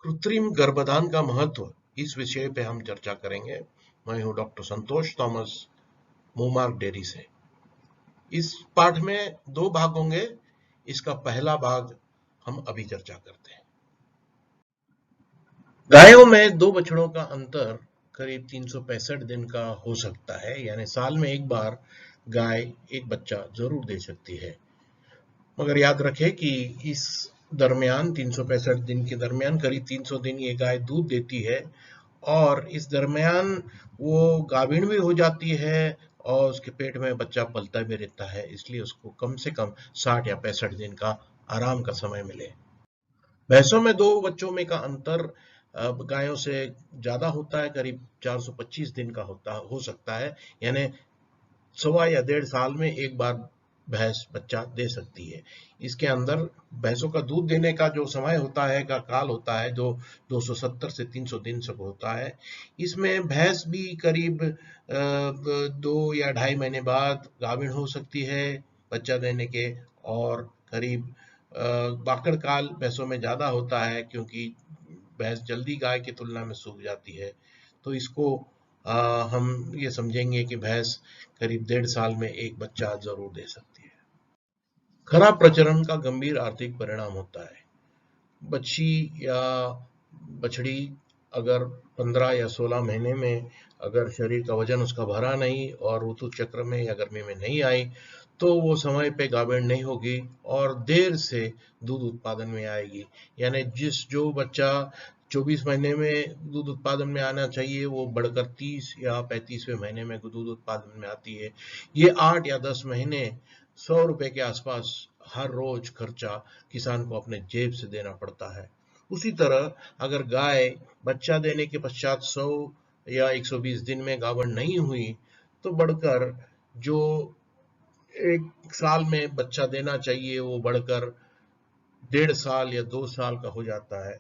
कृत्रिम गर्भाधान का महत्व, इस विषय पे हम चर्चा करेंगे। मैं हूं डॉक्टर संतोष थॉमस, मोमार्क डेयरी से। इस पाठ में दो भाग होंगे। इसका पहला भाग हम अभी चर्चा करते हैं। गायों में दो बछड़ों का अंतर करीब 365 दिन का हो सकता है, यानी साल में एक बार गाय एक बच्चा जरूर दे सकती है। मगर याद रखें कि इस दरमियान 365 दिन के दरमियान करीब 300 दिन ये गाय दूध देती है, और इस दरमियान वो गाभिन भी हो जाती है और उसके पेट में बच्चा पलता भी रहता है। इसलिए उसको कम से कम 60 या 65 दिन का आराम का समय मिले। भैंसों में दो बच्चों में का अंतर गायों से ज्यादा होता है, करीब 425 दिन का हो सकता है, यानी सवा या 1.5 साल में एक बार भैंस बच्चा दे सकती है। इसके अंदर भैंसों का दूध देने का जो समय होता है, का काल होता है, जो 270 से 300 दिन तक होता है। इसमें भैंस भी करीब 2 या 2.5 महीने बाद गाभिन हो सकती है बच्चा देने के, और करीब बाकड़ काल भैंसों में ज्यादा होता है, क्योंकि भैंस जल्दी गाय की तुलना में सूख जाती है। तो इसको हम ये समझेंगे कि भैंस करीब 1.5 साल में एक बच्चा जरूर दे सकती है। खराब प्रजनन का गंभीर आर्थिक परिणाम होता है। बच्ची या बछड़ी अगर 15 या 16 महीने में अगर शरीर का वजन उसका भरा नहीं और ऋतु चक्र में या गर्मी में नहीं आई, तो वो समय पे गाभिन नहीं होगी और देर से दूध उत्पादन में आएगी। यानी जो बच्चा 24 महीने में दूध उत्पादन में आना चाहिए, वो बढ़कर 30 या 35वें महीने में दूध उत्पादन में आती है। ये 8 या 10 महीने 100 रुपए के आसपास हर रोज खर्चा किसान को अपने जेब से देना पड़ता है। उसी तरह अगर गाय बच्चा देने के पश्चात 100 या 120 दिन में गाभिन नहीं हुई, तो बढ़कर जो 1 साल में बच्चा देना चाहिए वो बढ़कर 1.5 साल या 2 साल का हो जाता है।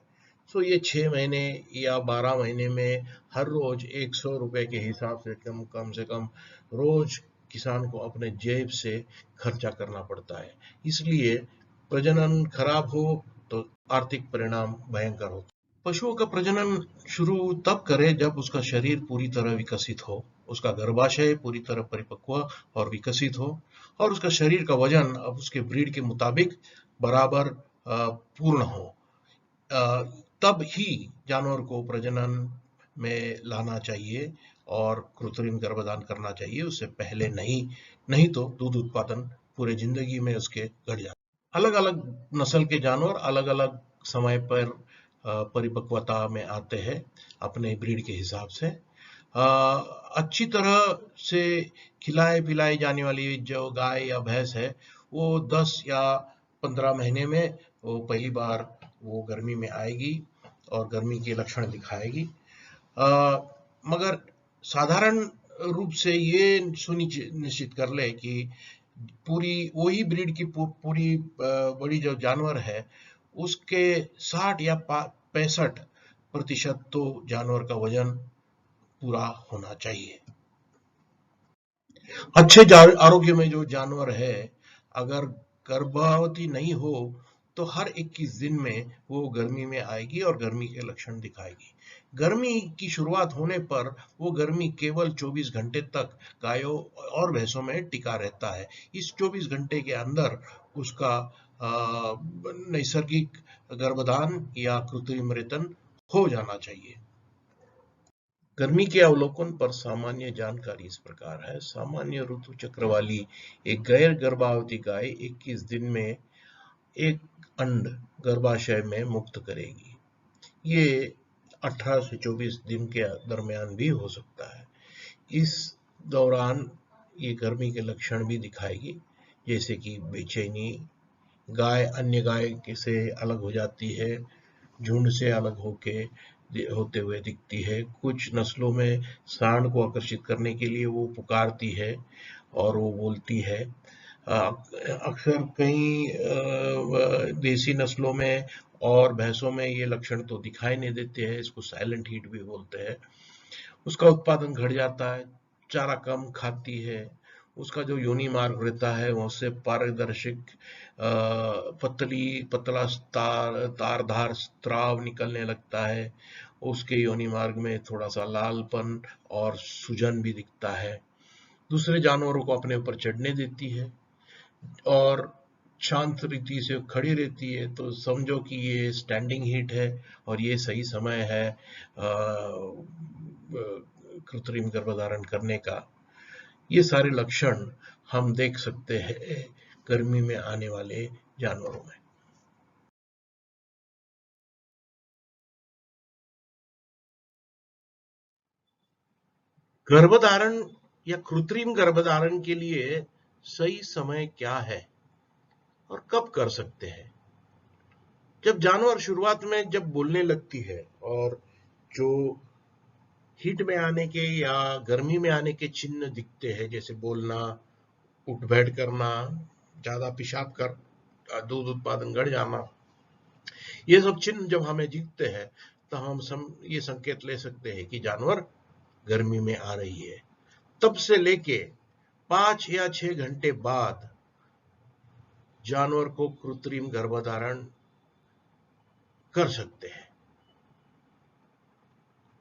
सो ये 6 महीने या 12 महीने में हर रोज 100 रुपए के हिसाब से कम से कम रोज किसान को अपने जेब से खर्चा करना पड़ता है। इसलिए प्रजनन खराब हो तो आर्थिक परिणाम भयंकर होता है। पशुओं का प्रजनन शुरू तब करें जब उसका शरीर पूरी तरह विकसित हो, उसका गर्भाशय पूरी तरह परिपक्व और विकसित हो, और उसका शरीर का वजन अब उसके ब्रीड के मुताबिक बराबर पूर्ण हो। तब ही जानवर को प्रजनन में लाना चाहिए और कृत्रिम गर्भाधान करना चाहिए, उससे पहले नहीं तो दूध उत्पादन पूरे जिंदगी में उसके घट जाता है। अलग अलग नस्ल के जानवर अलग अलग समय पर परिपक्वता में आते हैं अपने ब्रीड के हिसाब से। अच्छी तरह से खिलाए पिलाई जाने वाली जो गाय या भैंस है, वो 10 या 15 महीने में वो पहली बार वो गर्मी में आएगी और गर्मी के लक्षण दिखाएगी। मगर साधारण रूप से ये सुनिश्चित कर ले कि पूरी वही ब्रीड की पूरी बड़ी जो जानवर है, उसके 60 या 65% तो जानवर का वजन पूरा होना चाहिए। अच्छे आरोग्य में जो जानवर है, अगर गर्भवती नहीं हो तो हर 21 दिन में वो गर्मी में आएगी और गर्मी के लक्षण दिखाएगी। गर्मी की शुरुआत होने पर वो गर्मी केवल 24 घंटे तक गायों और भैंसों में टिका रहता है। इस 24 घंटे के अंदर उसका नैसर्गिक गर्भधान या कृत्रिम रेतन हो जाना चाहिए। गर्मी के अवलोकन पर सामान्य जानकारी इस प्रकार है। सामान्य ऋतु चक्र वाली एक गैर गर्भवती गाय 21 दिन में एक अंड गर्भाशय में मुक्त करेगी। ये 18 से 24 दिन के दरमियान भी हो सकता है। इस दौरान ये गर्मी के लक्षण भी दिखाएगी, जैसे कि बेचैनी, गाय अन्य गाय से अलग हो जाती है, झुंड से अलग होते हुए दिखती है। कुछ नस्लों में सांड को आकर्षित करने के लिए वो पुकारती है और वो बोलती है। अक्सर कई देसी नस्लों में और भैंसों में ये लक्षण तो दिखाई नहीं देते हैं, इसको साइलेंट हीट भी बोलते हैं। उसका उत्पादन घट जाता है, चारा कम खाती है, उसका जो योनि मार्ग रहता है वो उससे पारदर्शिक पतला तारधार स्त्राव निकलने लगता है। उसके योनि मार्ग में थोड़ा सा लालपन और सूजन भी दिखता है। दूसरे जानवरों को अपने ऊपर चढ़ने देती है और शांत रीति से खड़ी रहती है, तो समझो कि ये स्टैंडिंग हीट है और ये सही समय है कृत्रिम गर्भधारण करने का। ये सारे लक्षण हम देख सकते हैं गर्मी में आने वाले जानवरों में। गर्भधारण या कृत्रिम गर्भधारण के लिए सही समय क्या है और कब कर सकते हैं? जब जानवर शुरुआत में जब बोलने लगती है और जो हीट में आने के या गर्मी में आने के चिन्ह दिखते हैं, जैसे बोलना, उठ बैठ करना, ज्यादा पेशाब कर दूध उत्पादन घट जाना, ये सब चिन्ह जब हमें दिखते हैं तो हम ये संकेत ले सकते हैं कि जानवर गर्मी में आ रही है। तब से लेके 5 या 6 घंटे बाद जानवर को कृत्रिम गर्भधारण कर सकते हैं।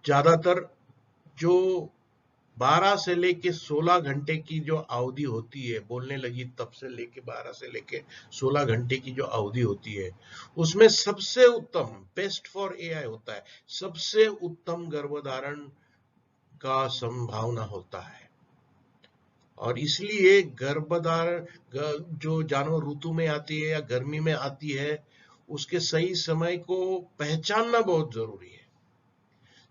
ज्यादातर जो 12 से लेके 16 घंटे की जो अवधि होती है, बोलने लगी तब से लेके 12 से लेके 16 घंटे की जो अवधि होती है, उसमें सबसे उत्तम, बेस्ट फॉर एआई होता है, सबसे उत्तम गर्भधारण का संभावना होता है। और इसलिए गर्भधारण जो जानवर ऋतु में आती है या गर्मी में आती है, उसके सही समय को पहचानना बहुत जरूरी है।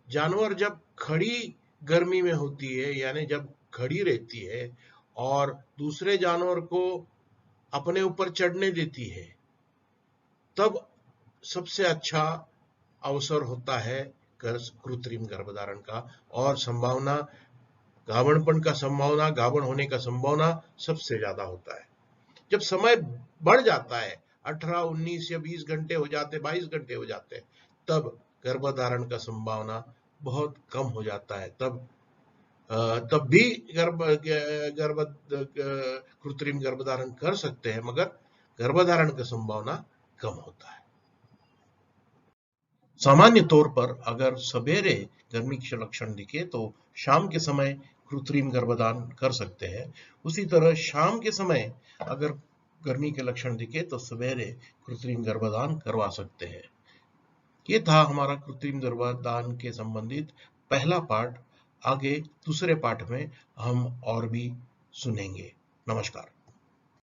जानवर जब खड़ी गर्मी में होती है, यानी जब खड़ी रहती है और दूसरे जानवर को अपने ऊपर चढ़ने देती है, तब सबसे अच्छा अवसर होता है कृत्रिम गर्भधारण का। और संभावना, गाभणपन का संभावना, गाभण होने का संभावना सबसे ज्यादा होता है। जब समय बढ़ जाता है, 18, 19 या 20 घंटे हो जाते, 22 घंटे हो जाते हैं, तब गर्भधारण का संभावना बहुत कम हो जाता है। तब भी कृत्रिम गर्भधारण कर सकते हैं, मगर गर्भधारण की संभावना कम होता है। सामान्य तौर पर अगर सवेरे गर्मी के लक्षण दिखे तो शाम के समय कृत्रिम गर्भधान कर सकते हैं। उसी तरह शाम के समय अगर गर्मी के लक्षण दिखे तो सवेरे कृत्रिम गर्भधान करवा सकते हैं। ये था हमारा कृत्रिम गर्भधान के संबंधित पहला पार्ट। आगे दूसरे पार्ट में हम और भी सुनेंगे। नमस्कार।